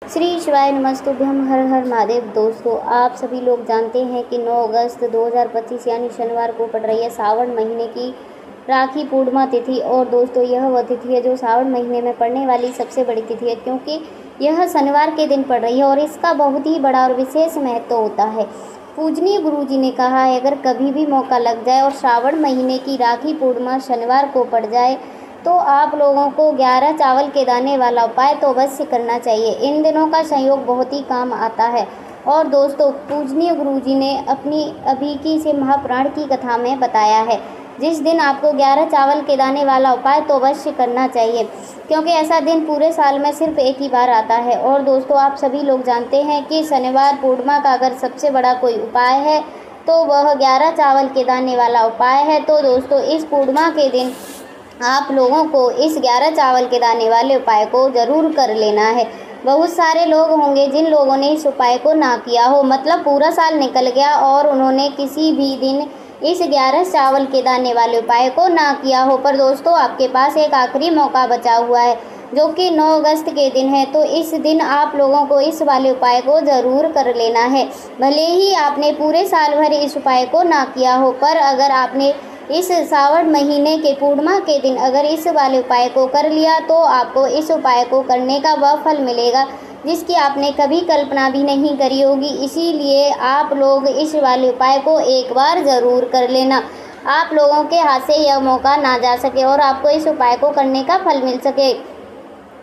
श्री शिवाय नमस्तुभ्यम, हर हर महादेव। दोस्तों, आप सभी लोग जानते हैं कि 9 अगस्त 2025 यानी शनिवार को पड़ रही है सावन महीने की राखी पूर्णिमा तिथि। और दोस्तों, यह वह तिथि है जो सावन महीने में पड़ने वाली सबसे बड़ी तिथि है, क्योंकि यह शनिवार के दिन पड़ रही है और इसका बहुत ही बड़ा और विशेष महत्व होता है। पूजनीय गुरुजी ने कहा है, अगर कभी भी मौका लग जाए और श्रावण महीने की राखी पूर्णिमा शनिवार को पड़ जाए तो आप लोगों को 11 चावल के दाने वाला उपाय तो अवश्य करना चाहिए। इन दिनों का संयोग बहुत ही काम आता है। और दोस्तों, पूजनीय गुरुजी ने अपनी अभिकी से महापुराण की कथा में बताया है, जिस दिन आपको 11 चावल के दाने वाला उपाय तो अवश्य करना चाहिए, क्योंकि ऐसा दिन पूरे साल में सिर्फ एक ही बार आता है। और दोस्तों, आप सभी लोग जानते हैं कि शनिवार पूर्णिमा का अगर सबसे बड़ा कोई उपाय है तो वह 11 चावल के दाने वाला उपाय है। तो दोस्तों, इस पूर्णिमा के दिन आप लोगों को इस 11 चावल के दाने वाले उपाय को ज़रूर कर लेना है। बहुत सारे लोग होंगे जिन लोगों ने इस उपाय को ना किया हो, मतलब पूरा साल निकल गया और उन्होंने किसी भी दिन इस 11 चावल के दाने वाले उपाय को ना किया हो। पर दोस्तों, आपके पास एक आखिरी मौका बचा हुआ है, जो कि 9 अगस्त के दिन है। तो इस दिन आप लोगों को इस वाले उपाय को ज़रूर कर लेना है। भले ही आपने पूरे साल भर इस उपाय को ना किया हो, पर अगर आपने इस सावन महीने के पूर्णिमा के दिन अगर इस वाले उपाय को कर लिया तो आपको इस उपाय को करने का वह फल मिलेगा जिसकी आपने कभी कल्पना भी नहीं करी होगी। इसीलिए आप लोग इस वाले उपाय को एक बार ज़रूर कर लेना। आप लोगों के हाथ से यह मौका ना जा सके और आपको इस उपाय को करने का फल मिल सके।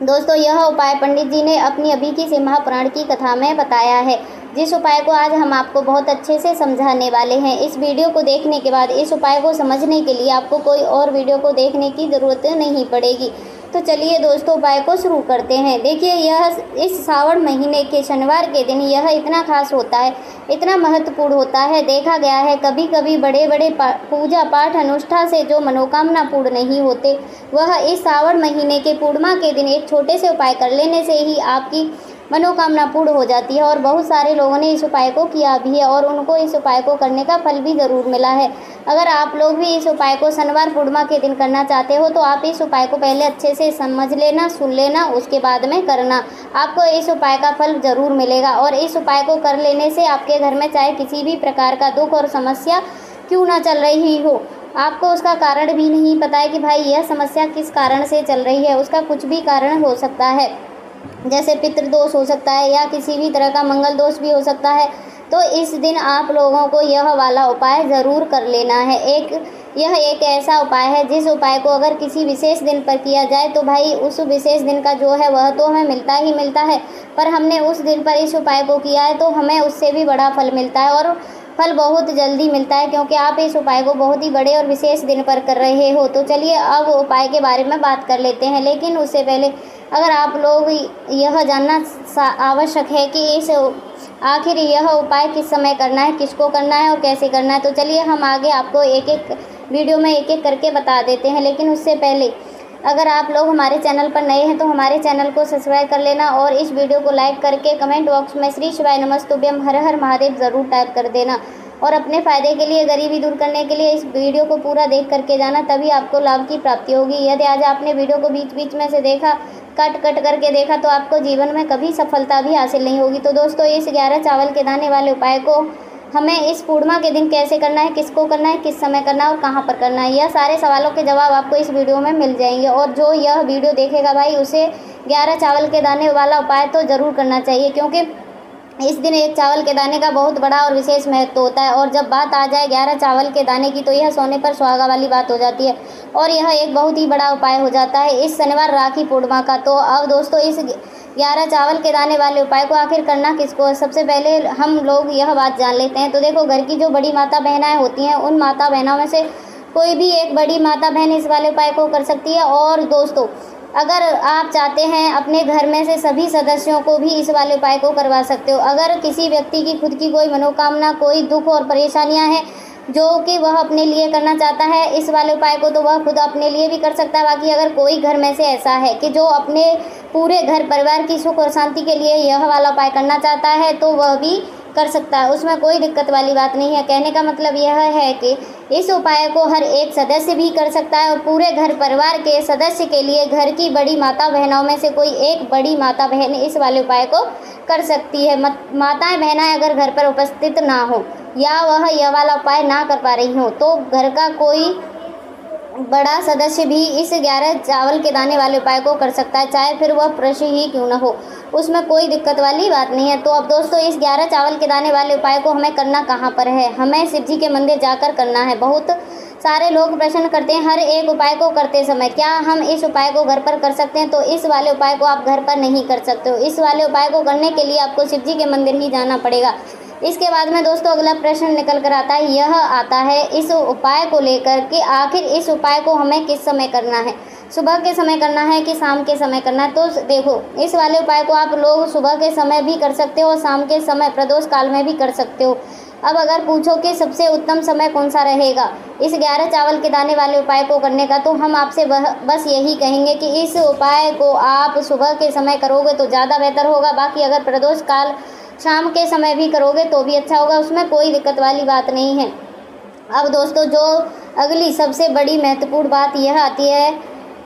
दोस्तों, यह उपाय पंडित जी ने अपनी अभिकी से महापुराण की कथा में बताया है, जिस उपाय को आज हम आपको बहुत अच्छे से समझाने वाले हैं। इस वीडियो को देखने के बाद इस उपाय को समझने के लिए आपको कोई और वीडियो को देखने की ज़रूरत नहीं पड़ेगी। तो चलिए दोस्तों, उपाय को शुरू करते हैं। देखिए, यह इस सावन महीने के शनिवार के दिन यह इतना खास होता है, इतना महत्वपूर्ण होता है। देखा गया है कभी कभी बड़े बड़े पूजा पाठ अनुष्ठान से जो मनोकामना पूर्ण नहीं होते, वह इस सावन महीने के पूर्णिमा के दिन एक छोटे से उपाय कर लेने से ही आपकी मनोकामना पूर्ण हो जाती है। और बहुत सारे लोगों ने इस उपाय को किया भी है और उनको इस उपाय को करने का फल भी ज़रूर मिला है। अगर आप लोग भी इस उपाय को शनिवार पूर्णिमा के दिन करना चाहते हो तो आप इस उपाय को पहले अच्छे से समझ लेना, सुन लेना, उसके बाद में करना। आपको इस उपाय का फल ज़रूर मिलेगा। और इस उपाय को कर लेने से आपके घर में चाहे किसी भी प्रकार का दुख और समस्या क्यों ना चल रही हो, आपको उसका कारण भी नहीं पता है कि भाई यह समस्या किस कारण से चल रही है, उसका कुछ भी कारण हो सकता है, जैसे पितृदोष हो सकता है या किसी भी तरह का मंगल दोष भी हो सकता है। तो इस दिन आप लोगों को यह वाला उपाय ज़रूर कर लेना है। यह एक ऐसा उपाय है जिस उपाय को अगर किसी विशेष दिन पर किया जाए तो भाई उस विशेष दिन का जो है वह तो हमें मिलता ही मिलता है, पर हमने उस दिन पर इस उपाय को किया है तो हमें उससे भी बड़ा फल मिलता है और फल बहुत जल्दी मिलता है, क्योंकि आप इस उपाय को बहुत ही बड़े और विशेष दिन पर कर रहे हो। तो चलिए अब उपाय के बारे में बात कर लेते हैं, लेकिन उससे पहले अगर आप लोग यह जानना आवश्यक है कि आखिर यह उपाय किस समय करना है, किसको करना है और कैसे करना है, तो चलिए हम आगे आपको एक एक वीडियो में एक एक करके बता देते हैं। लेकिन उससे पहले अगर आप लोग हमारे चैनल पर नए हैं तो हमारे चैनल को सब्सक्राइब कर लेना और इस वीडियो को लाइक करके कमेंट बॉक्स में श्री शिवाय नमस्तुभ्यम, हर हर महादेव ज़रूर टाइप कर देना। और अपने फ़ायदे के लिए, गरीबी दूर करने के लिए इस वीडियो को पूरा देख करके जाना, तभी आपको लाभ की प्राप्ति होगी। यदि आज आपने वीडियो को बीच बीच में से देखा, कट करके देखा, तो आपको जीवन में कभी सफलता भी हासिल नहीं होगी। तो दोस्तों, इस 11 चावल के दाने वाले उपाय को हमें इस पूर्णिमा के दिन कैसे करना है, किसको करना है, किस समय करना है और कहाँ पर करना है, यह सारे सवालों के जवाब आपको इस वीडियो में मिल जाएंगे। और जो यह वीडियो देखेगा भाई, उसे 11 चावल के दाने वाला उपाय तो ज़रूर करना चाहिए, क्योंकि इस दिन एक चावल के दाने का बहुत बड़ा और विशेष महत्व होता है। और जब बात आ जाए 11 चावल के दाने की तो यह सोने पर सुहागा वाली बात हो जाती है और यह एक बहुत ही बड़ा उपाय हो जाता है इस शनिवार राखी पूर्णिमा का। तो अब दोस्तों, इस 11 चावल के दाने वाले उपाय को आखिर करना किसको है, सबसे पहले हम लोग यह बात जान लेते हैं। तो देखो, घर की जो बड़ी माता बहनाएँ होती हैं, उन माता बहनों में से कोई भी एक बड़ी माता बहन इस वाले उपाय को कर सकती है। और दोस्तों, अगर आप चाहते हैं अपने घर में से सभी सदस्यों को भी इस वाले उपाय को करवा सकते हो। अगर किसी व्यक्ति की खुद की कोई मनोकामना, कोई दुख और परेशानियां हैं जो कि वह अपने लिए करना चाहता है इस वाले उपाय को, तो वह खुद अपने लिए भी कर सकता है। बाकी अगर कोई घर में से ऐसा है कि जो अपने पूरे घर परिवार की सुख और शांति के लिए यह वाला उपाय करना चाहता है, तो वह भी कर सकता है, उसमें कोई दिक्कत वाली बात नहीं है। कहने का मतलब यह है कि इस उपाय को हर एक सदस्य भी कर सकता है और पूरे घर परिवार के सदस्य के लिए घर की बड़ी माता बहनों में से कोई एक बड़ी माता बहन इस वाले उपाय को कर सकती है। माताएं बहनें अगर घर पर उपस्थित ना हो या वह यह वाला उपाय ना कर पा रही हो तो घर का कोई बड़ा सदस्य भी इस 11 चावल के दाने वाले उपाय को कर सकता है, चाहे फिर वह पुरुष ही क्यों न हो, उसमें कोई दिक्कत वाली बात नहीं है। तो अब दोस्तों, इस 11 चावल के दाने वाले उपाय को हमें करना कहाँ पर है? हमें शिव जी के मंदिर जाकर करना है। बहुत सारे लोग प्रश्न करते हैं हर एक उपाय को करते समय क्या हम इस उपाय को घर पर कर सकते हैं? तो इस वाले उपाय को आप घर पर नहीं कर सकते हो। इस वाले उपाय को करने के लिए आपको शिव जी के मंदिर ही जाना पड़ेगा। इसके बाद में दोस्तों अगला प्रश्न निकल कर आता है, यह आता है इस उपाय को लेकर कि आखिर इस उपाय को हमें किस समय करना है, सुबह के समय करना है कि शाम के समय करना है? तो देखो, इस वाले उपाय को आप लोग सुबह के समय भी कर सकते हो और शाम के समय प्रदोष काल में भी कर सकते हो। अब अगर पूछो कि सबसे उत्तम समय कौन सा रहेगा इस 11 चावल के दाने वाले उपाय को करने का, तो हम आपसे बस यही कहेंगे कि इस उपाय को आप सुबह के समय करोगे तो ज़्यादा बेहतर होगा। बाकी अगर प्रदोष काल शाम के समय भी करोगे तो भी अच्छा होगा, उसमें कोई दिक्कत वाली बात नहीं है। अब दोस्तों, जो अगली सबसे बड़ी महत्वपूर्ण बात यह आती है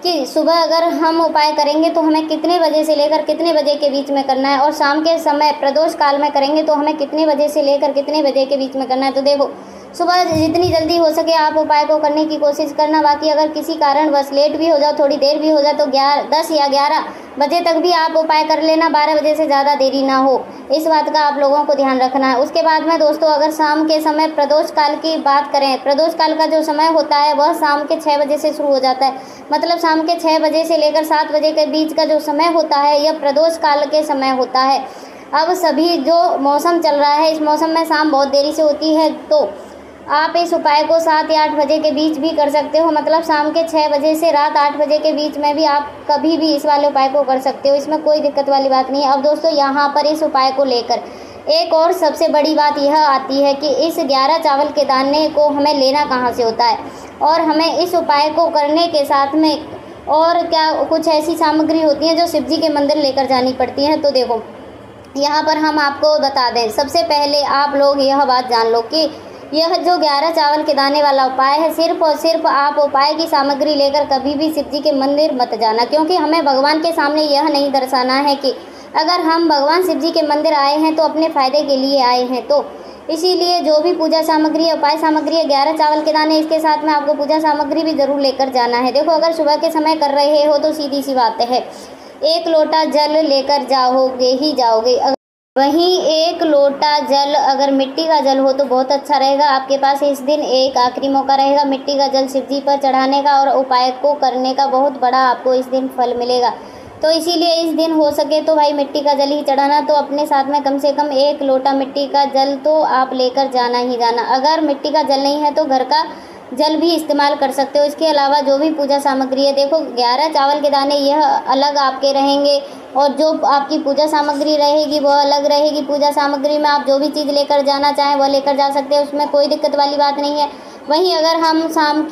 कि सुबह अगर हम उपाय करेंगे तो हमें कितने बजे से लेकर कितने बजे के बीच में करना है और शाम के समय प्रदोष काल में करेंगे तो हमें कितने बजे से लेकर कितने बजे के बीच में करना है। तो देखो, सुबह जितनी जल्दी हो सके आप उपाय को करने की कोशिश करना। बाकी अगर किसी कारण बस लेट भी हो जाओ, थोड़ी देर भी हो जाए, तो 10 या 11 बजे तक भी आप उपाय कर लेना। 12 बजे से ज़्यादा देरी ना हो, इस बात का आप लोगों को ध्यान रखना है। उसके बाद में दोस्तों, अगर शाम के समय प्रदोष काल की बात करें, प्रदोष काल का जो समय होता है वह शाम के 6 बजे से शुरू हो जाता है। मतलब शाम के 6 बजे से लेकर 7 बजे के बीच का जो समय होता है यह प्रदोष काल के समय होता है। अब सभी जो मौसम चल रहा है, इस मौसम में शाम बहुत देरी से होती है, तो आप इस उपाय को 7 या 8 बजे के बीच भी कर सकते हो। मतलब शाम के 6 बजे से रात 8 बजे के बीच में भी आप कभी भी इस वाले उपाय को कर सकते हो, इसमें कोई दिक्कत वाली बात नहीं है। अब दोस्तों, यहाँ पर इस उपाय को लेकर एक और सबसे बड़ी बात यह आती है कि इस 11 चावल के दाने को हमें लेना कहाँ से होता है और हमें इस उपाय को करने के साथ में और क्या कुछ ऐसी सामग्री होती हैं जो शिव जी के मंदिर लेकर जानी पड़ती हैं। तो देखो, यहाँ पर हम आपको बता दें, सबसे पहले आप लोग यह बात जान लो कि यह जो 11 चावल के दाने वाला उपाय है, सिर्फ और सिर्फ आप उपाय की सामग्री लेकर कभी भी शिव जी के मंदिर मत जाना, क्योंकि हमें भगवान के सामने यह नहीं दर्शाना है कि अगर हम भगवान शिव जी के मंदिर आए हैं तो अपने फ़ायदे के लिए आए हैं। तो इसीलिए जो भी पूजा सामग्री है, उपाय सामग्री है, 11 चावल के दाने, इसके साथ में आपको पूजा सामग्री भी ज़रूर लेकर जाना है। देखो, अगर सुबह के समय कर रहे हो तो सीधी सी बात है, 1 लोटा जल लेकर जाओगे ही जाओगे। वहीं 1 लोटा जल अगर मिट्टी का जल हो तो बहुत अच्छा रहेगा। आपके पास इस दिन एक आखिरी मौका रहेगा मिट्टी का जल शिव जी पर चढ़ाने का और उपाय को करने का, बहुत बड़ा आपको इस दिन फल मिलेगा। तो इसीलिए इस दिन हो सके तो भाई मिट्टी का जल ही चढ़ाना। तो अपने साथ में कम से कम 1 लोटा मिट्टी का जल तो आप लेकर जाना ही जाना। अगर मिट्टी का जल नहीं है तो घर का जल भी इस्तेमाल कर सकते हो। इसके अलावा जो भी पूजा सामग्री है, देखो 11 चावल के दाने यह अलग आपके रहेंगे और जो आपकी पूजा सामग्री रहेगी वह अलग रहेगी। पूजा सामग्री में आप जो भी चीज़ लेकर जाना चाहें वह लेकर जा सकते हैं, उसमें कोई दिक्कत वाली बात नहीं है। वहीं अगर हम शाम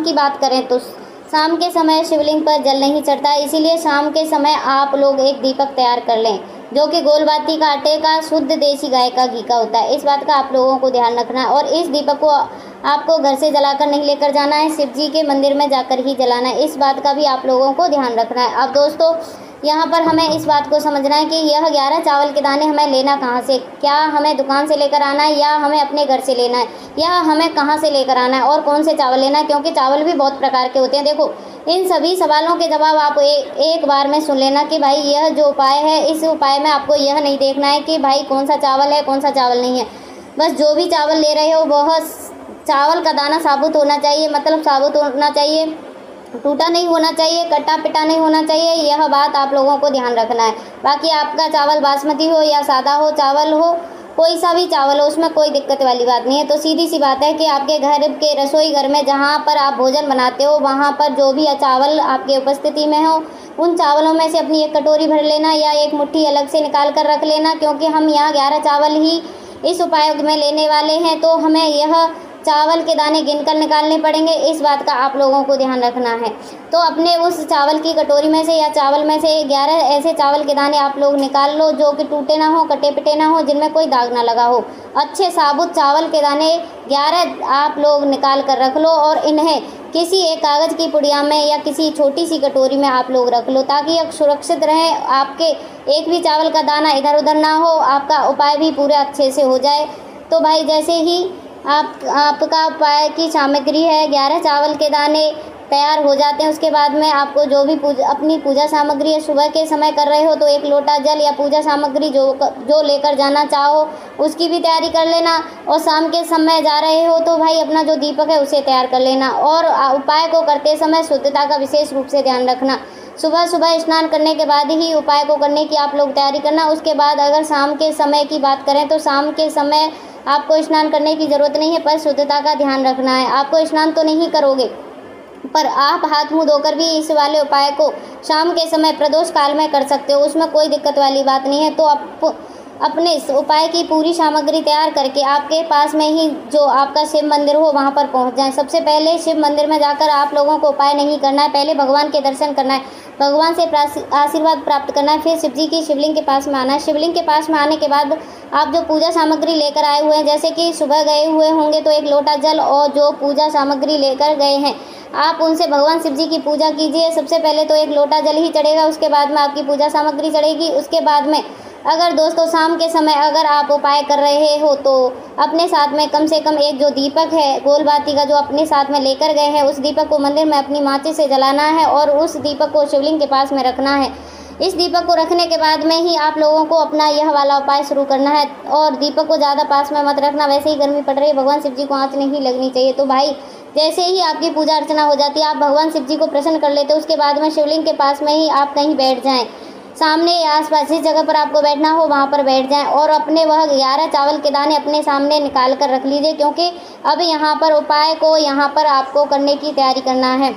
की बात करें तो शाम के समय शिवलिंग पर जल नहीं चढ़ता है, इसीलिए शाम के समय आप लोग एक दीपक तैयार कर लें जो कि गोलबाती का आटे का शुद्ध देसी गाय का घी का होता है। इस बात का आप लोगों को ध्यान रखना है और इस दीपक को आपको घर से जलाकर नहीं लेकर जाना है, शिव जी के मंदिर में जाकर ही जलाना है। इस बात का भी आप लोगों को ध्यान रखना है। अब दोस्तों, यहाँ पर हमें इस बात को समझना है कि यह 11 चावल के दाने हमें लेना कहाँ से, क्या हमें दुकान से लेकर आना है या हमें अपने घर से लेना है या हमें कहाँ से लेकर आना है और कौन से चावल लेना है, क्योंकि चावल भी बहुत प्रकार के होते हैं। देखो, इन सभी सवालों के जवाब आप एक बार में सुन लेना कि भाई यह जो उपाय है, इस उपाय में आपको यह नहीं देखना है कि भाई कौन सा चावल है कौन सा चावल नहीं है। बस जो भी चावल ले रहे हो वह चावल का दाना साबुत होना चाहिए, मतलब साबुत होना चाहिए, टूटा नहीं होना चाहिए, कटा पिटा नहीं होना चाहिए। यह बात आप लोगों को ध्यान रखना है। बाकी आपका चावल बासमती हो या सादा हो चावल हो, कोई सा भी चावल हो, उसमें कोई दिक्कत वाली बात नहीं है। तो सीधी सी बात है कि आपके घर के रसोई घर में जहाँ पर आप भोजन बनाते हो वहाँ पर जो भी चावल आपके उपस्थिति में हो, उन चावलों में से अपनी 1 कटोरी भर लेना या 1 मुट्ठी अलग से निकाल कर रख लेना, क्योंकि हम यहाँ 11 चावल ही इस उपाय में लेने वाले हैं। तो हमें यह चावल के दाने गिनकर निकालने पड़ेंगे। इस बात का आप लोगों को ध्यान रखना है। तो अपने उस चावल की कटोरी में से या चावल में से 11 ऐसे चावल के दाने आप लोग निकाल लो जो कि टूटे ना हो, कटे पिटे ना हो, जिनमें कोई दाग ना लगा हो। अच्छे साबुत चावल के दाने 11 आप लोग निकाल कर रख लो और इन्हें किसी एक कागज़ की पुड़िया में या किसी छोटी सी कटोरी में आप लोग रख लो, ताकि यह सुरक्षित रहे, आपके एक भी चावल का दाना इधर उधर ना हो, आपका उपाय भी पूरे अच्छे से हो जाए। तो भाई जैसे ही आपका उपाय की सामग्री है 11 चावल के दाने तैयार हो जाते हैं, उसके बाद में आपको जो भी अपनी पूजा सामग्री है, सुबह के समय कर रहे हो तो 1 लोटा जल या पूजा सामग्री जो लेकर जाना चाहो उसकी भी तैयारी कर लेना, और शाम के समय जा रहे हो तो भाई अपना जो दीपक है उसे तैयार कर लेना। और उपाय को करते समय शुद्धता का विशेष रूप से ध्यान रखना। सुबह सुबह स्नान करने के बाद ही उपाय को करने की आप लोग तैयारी करना। उसके बाद अगर शाम के समय की बात करें तो शाम के समय आपको स्नान करने की ज़रूरत नहीं है, पर शुद्धता का ध्यान रखना है। आपको स्नान तो नहीं करोगे, पर आप हाथ मुंह धोकर भी इस वाले उपाय को शाम के समय प्रदोष काल में कर सकते हो, उसमें कोई दिक्कत वाली बात नहीं है। तो आप अपने इस उपाय की पूरी सामग्री तैयार करके आपके पास में ही जो आपका शिव मंदिर हो वहाँ पर पहुँच जाएं। सबसे पहले शिव मंदिर में जाकर आप लोगों को उपाय नहीं करना है, पहले भगवान के दर्शन करना है, भगवान से आशीर्वाद प्राप्त करना है, फिर शिव जी की शिवलिंग के पास में आना है। शिवलिंग के पास में आने के बाद आप जो पूजा सामग्री लेकर आए हुए हैं, जैसे कि सुबह गए हुए होंगे तो 1 लोटा जल और जो पूजा सामग्री लेकर गए हैं आप उनसे भगवान शिव जी की पूजा कीजिए। सबसे पहले तो 1 लोटा जल ही चढ़ेगा, उसके बाद में आपकी पूजा सामग्री चढ़ेगी। उसके बाद में अगर दोस्तों शाम के समय अगर आप उपाय कर रहे हो तो अपने साथ में कम से कम एक जो दीपक है गोल बाती का जो अपने साथ में लेकर गए हैं, उस दीपक को मंदिर में अपनी माचिस से जलाना है और उस दीपक को शिवलिंग के पास में रखना है। इस दीपक को रखने के बाद में ही आप लोगों को अपना यह वाला उपाय शुरू करना है। और दीपक को ज़्यादा पास में मत रखना, वैसे ही गर्मी पड़ रही है, भगवान शिव जी को आँच नहीं लगनी चाहिए। तो भाई जैसे ही आपकी पूजा अर्चना हो जाती है, आप भगवान शिव जी को प्रसन्न कर लेते हो, उसके बाद में शिवलिंग के पास में ही आप कहीं बैठ जाएं, सामने या आसपास जिस जगह पर आपको बैठना हो वहाँ पर बैठ जाएं और अपने वह 11 चावल के दाने अपने सामने निकाल कर रख लीजिए, क्योंकि अब यहाँ पर उपाय को यहाँ पर आपको करने की तैयारी करना है।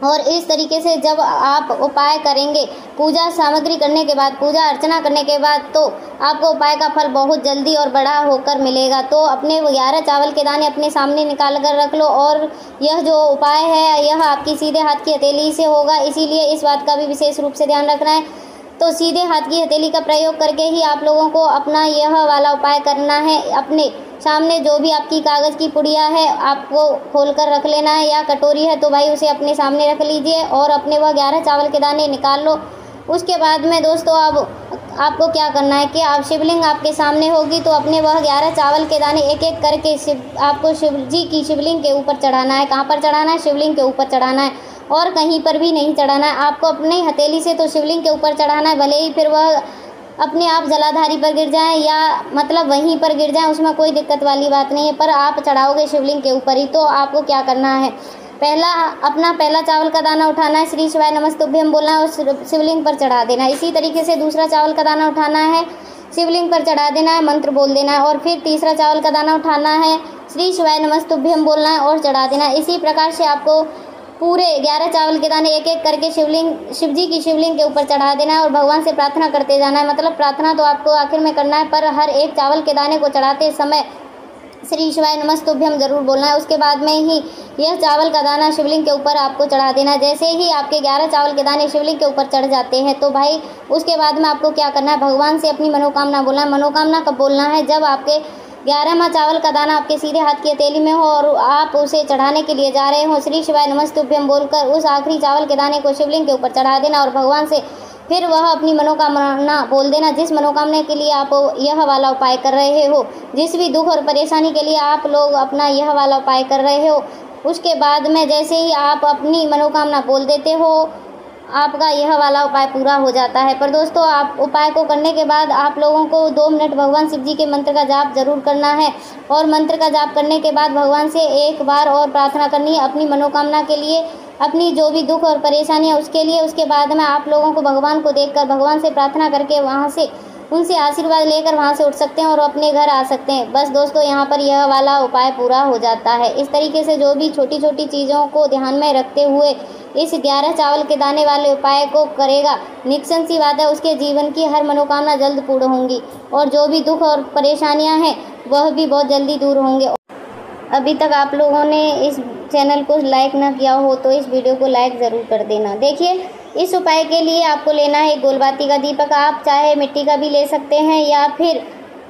और इस तरीके से जब आप उपाय करेंगे, पूजा सामग्री करने के बाद, पूजा अर्चना करने के बाद, तो आपको उपाय का फल बहुत जल्दी और बड़ा होकर मिलेगा। तो अपने 11 चावल के दाने अपने सामने निकाल कर रख लो। और यह जो उपाय है यह आपकी सीधे हाथ की हथेली से होगा, इसीलिए इस बात का भी विशेष रूप से ध्यान रखना है। तो सीधे हाथ की हथेली का प्रयोग करके ही आप लोगों को अपना यह वाला उपाय करना है। अपने सामने जो भी आपकी कागज़ की पुड़िया है आपको खोलकर रख लेना है, या कटोरी है तो भाई उसे अपने सामने रख लीजिए और अपने वह 11 चावल के दाने निकाल लो। उसके बाद में दोस्तों अब आपको क्या करना है कि आप शिवलिंग आपके सामने होगी तो अपने वह 11 चावल के दाने एक एक करके आपको शिव जी की शिवलिंग के ऊपर चढ़ाना है। कहाँ पर चढ़ाना है? शिवलिंग के ऊपर चढ़ाना है, और कहीं पर भी नहीं चढ़ाना है। आपको अपने हथेली से तो शिवलिंग के ऊपर चढ़ाना है, भले ही फिर वह अपने आप जलाधारी पर गिर जाएं या मतलब वहीं पर गिर जाएं, उसमें कोई दिक्कत वाली बात नहीं है, पर आप चढ़ाओगे शिवलिंग के ऊपर ही। तो आपको क्या करना है, पहला चावल का दाना उठाना है, श्री शिवाय नमस्तुभ्यम बोलना है और शिवलिंग पर चढ़ा देना है। इसी तरीके से दूसरा चावल का दाना उठाना है, शिवलिंग पर चढ़ा देना है, मंत्र बोल देना है, और फिर तीसरा चावल का दाना उठाना है, श्री शिवाय नमस्तुभ्यम बोलना है और चढ़ा देना है। इसी प्रकार से आपको पूरे 11 चावल के दाने एक एक करके शिव जी की शिवलिंग के ऊपर चढ़ा देना है और भगवान से प्रार्थना करते जाना है। मतलब प्रार्थना तो आपको आखिर में करना है, पर हर एक चावल के दाने को चढ़ाते समय श्री शिवाय नमस्तुभ्यम जरूर बोलना है। उसके बाद में ही यह चावल का दाना शिवलिंग के ऊपर आपको चढ़ा देना। जैसे ही आपके 11 चावल के दाने शिवलिंग के ऊपर चढ़ जाते हैं तो भाई उसके बाद में आपको क्या करना है, भगवान से अपनी मनोकामना बोलना है। मनोकामना कब बोलना है? जब आपके 11वां चावल का दाना आपके सीधे हाथ की हथेली में हो और आप उसे चढ़ाने के लिए जा रहे हो, श्री शिवाय नमस्तुभ्यम बोलकर उस आखिरी चावल के दाने को शिवलिंग के ऊपर चढ़ा देना और भगवान से फिर वह अपनी मनोकामना बोल देना, जिस मनोकामना के लिए आप यह वाला उपाय कर रहे हो, जिस भी दुख और परेशानी के लिए आप लोग अपना यह वाला उपाय कर रहे हो। उसके बाद में जैसे ही आप अपनी मनोकामना बोल देते हो, आपका यह वाला उपाय पूरा हो जाता है। पर दोस्तों आप उपाय को करने के बाद आप लोगों को 2 मिनट भगवान शिव जी के मंत्र का जाप जरूर करना है, और मंत्र का जाप करने के बाद भगवान से एक बार और प्रार्थना करनी है अपनी मनोकामना के लिए, अपनी जो भी दुख और परेशानी है उसके लिए। उसके बाद में आप लोगों को भगवान को देखकर, भगवान से प्रार्थना करके वहाँ से उनसे आशीर्वाद लेकर वहाँ से उठ सकते हैं और अपने घर आ सकते हैं। बस दोस्तों यहाँ पर यह वाला उपाय पूरा हो जाता है। इस तरीके से जो भी छोटी छोटी चीज़ों को ध्यान में रखते हुए इस 11 चावल के दाने वाले उपाय को करेगा, निश्चित सी बात है उसके जीवन की हर मनोकामना जल्द पूर्ण होंगी और जो भी दुख और परेशानियाँ हैं वह भी बहुत जल्दी दूर होंगे। अभी तक आप लोगों ने इस चैनल को लाइक ना किया हो तो इस वीडियो को लाइक ज़रूर कर देना। देखिए, इस उपाय के लिए आपको लेना है गोलबाती का दीपक। आप चाहे मिट्टी का भी ले सकते हैं या फिर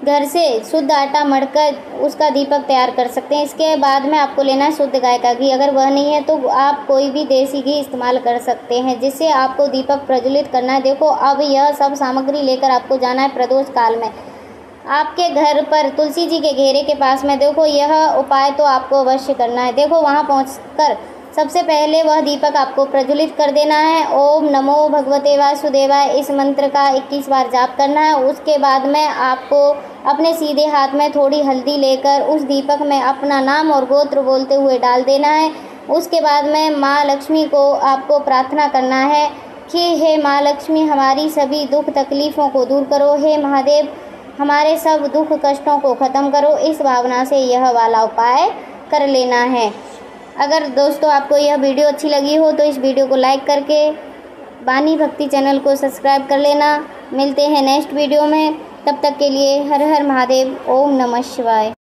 घर से शुद्ध आटा मढ़कर उसका दीपक तैयार कर सकते हैं। इसके बाद में आपको लेना है शुद्ध गाय का घी। अगर वह नहीं है तो आप कोई भी देसी घी इस्तेमाल कर सकते हैं, जिससे आपको दीपक प्रज्वलित करना है। देखो, अब यह सब सामग्री लेकर आपको जाना है प्रदोष काल में आपके घर पर तुलसी जी के घेरे के पास में। देखो, यह उपाय तो आपको अवश्य करना है। देखो, वहाँ पहुँचकर सबसे पहले वह दीपक आपको प्रज्वलित कर देना है। ओम नमो भगवते वासुदेवाय, इस मंत्र का 21 बार जाप करना है। उसके बाद में आपको अपने सीधे हाथ में थोड़ी हल्दी लेकर उस दीपक में अपना नाम और गोत्र बोलते हुए डाल देना है। उसके बाद में माँ लक्ष्मी को आपको प्रार्थना करना है कि हे माँ लक्ष्मी, हमारी सभी दुख तकलीफ़ों को दूर करो। हे महादेव, हमारे सब दुख कष्टों को ख़त्म करो। इस भावना से यह वाला उपाय कर लेना है। अगर दोस्तों आपको यह वीडियो अच्छी लगी हो तो इस वीडियो को लाइक करके वाणी भक्ति चैनल को सब्सक्राइब कर लेना। मिलते हैं नेक्स्ट वीडियो में, तब तक के लिए हर हर महादेव, ओम नमः शिवाय।